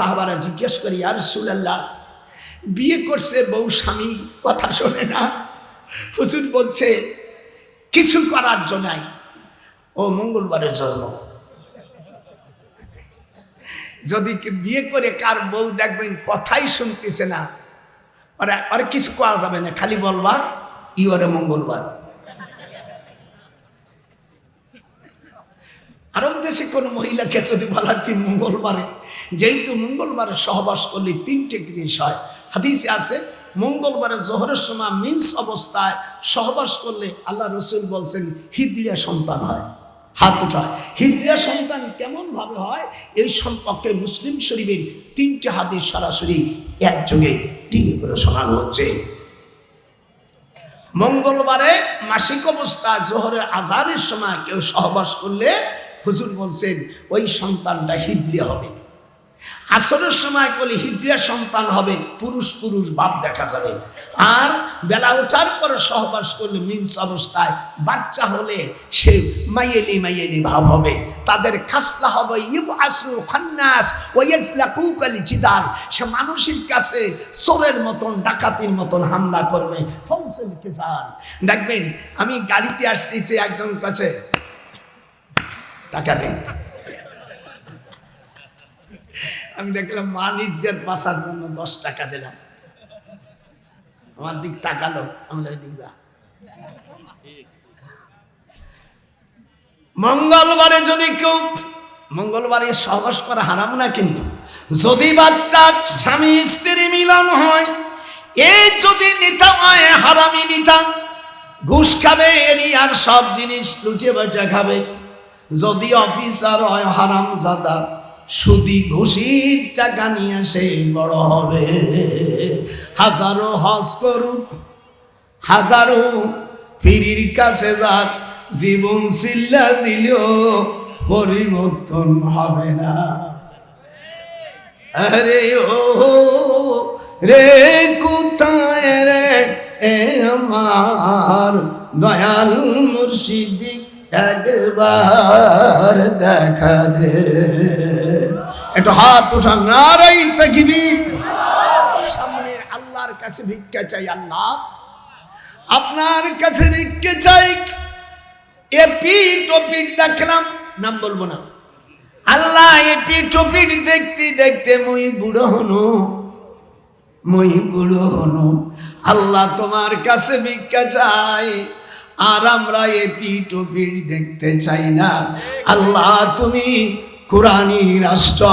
সাহাবারা জিজ্ঞেস করি, ইয়া রাসূলুল্লাহ, বিয়ে করছে বউ স্বামী কথা শোনে না, হুজুর বলছে কিছু করার জন্য নাই, ও মঙ্গলবারের জন্ম। যদি বিয়ে করে কার বউ দেখবেন কথাই শুনতেছে না, ওরা কিছু করা যাবে না, খালি বলবা ইওরে মঙ্গলবার। আরব দেশে কোনো মহিলাকে যদি বলা তুই মঙ্গলবারে, যেহেতু মঙ্গলবারে সহবাস করলে তিনটে জিনিস হয়। হাদিসে আছে মঙ্গলবারে জোহরের সময় মিন্স অবস্থায় সহবাস করলে আল্লাহ রসুল বলছেন হিজড়িয়া সন্তান হয়। হাত উঠায়। হিজড়িয়া সন্তান কেমন ভাবে হয় এই সম্পর্কে মুসলিম শরীফের তিনটে হাদিস সরাসরি একযোগে টিভি করে শোনানো হচ্ছে। মঙ্গলবারে মাসিক অবস্থা জোহরের আজানের সময় কেউ সহবাস করলে হুজুর বলছেন ওই সন্তানটা হিজড়িয়া হবে। আসরের সময় করলে হিজড়িয়া সন্তান হবে, পুরুষ পুরুষ ভাব দেখা যাবে। আর বেলা ওঠার পরে সহবাস করলে মিন্স অবস্থায় বাচ্চা হলে সে মাইয়েলি মাইয়েলি ভাব হবে। তাদের খাসলা হবে ইবআসু খান্নাস ওয়া ইয়াজলাকু কাল জিদাল, সে মানুষের কাছে চোরের মতন ডাকাতির মতন হামলা করবে। ফৌজুল কিসান দেখবেন, আমি গাড়িতে আসছি যে একজন কাছে টাকা দিন, আমি দেখলাম মান ইজ্জত বাঁচার জন্য 10 টাকা দিলাম। আমার দিক তাকালো, আমি ওই দিক যা। মঙ্গলবারে যদি কেউ, মঙ্গলবারে সহবাস করা হারাম না, কিন্তু যদি বাচ্চা স্বামী স্ত্রী মিলন হয়, এই যদি নিতাম হয় হারামি নিতাম, ঘুষ খাবে এরিয়ার সব জিনিস লুটে বেটে খাবে। যদি অফিসার হয় হারামজাদা, সুদি ঘুষির টাকা নিয়ে সে বড় হবে। হাজারো হজ করুক, হাজারো পীরের কাছে যাক, জীবন চিল্লা দিলেও পরিবর্তন হবে না। আরে ও রে কোথায় রে এ আমার দয়াল মুর্শিদি, একবার দেখা দে। একটু হাত উঠান, নারাই তাকবীর। সামনে আল্লাহর কাছে ভিক্ষা চাই, আল্লাহ আপনার কাছে ভিক্ষা চাই। এপি টপিট দেখলাম, নাম বলবো না, আল্লাহ এপি টপিট দেখতে দেখতে মই বুড়ো হনো। আল্লাহ তোমার কাছে ভিক্ষা চাই, আর আমরা এপি টপিট দেখতে চাই না। আল্লাহ তুমি কোরআনী রাষ্ট্র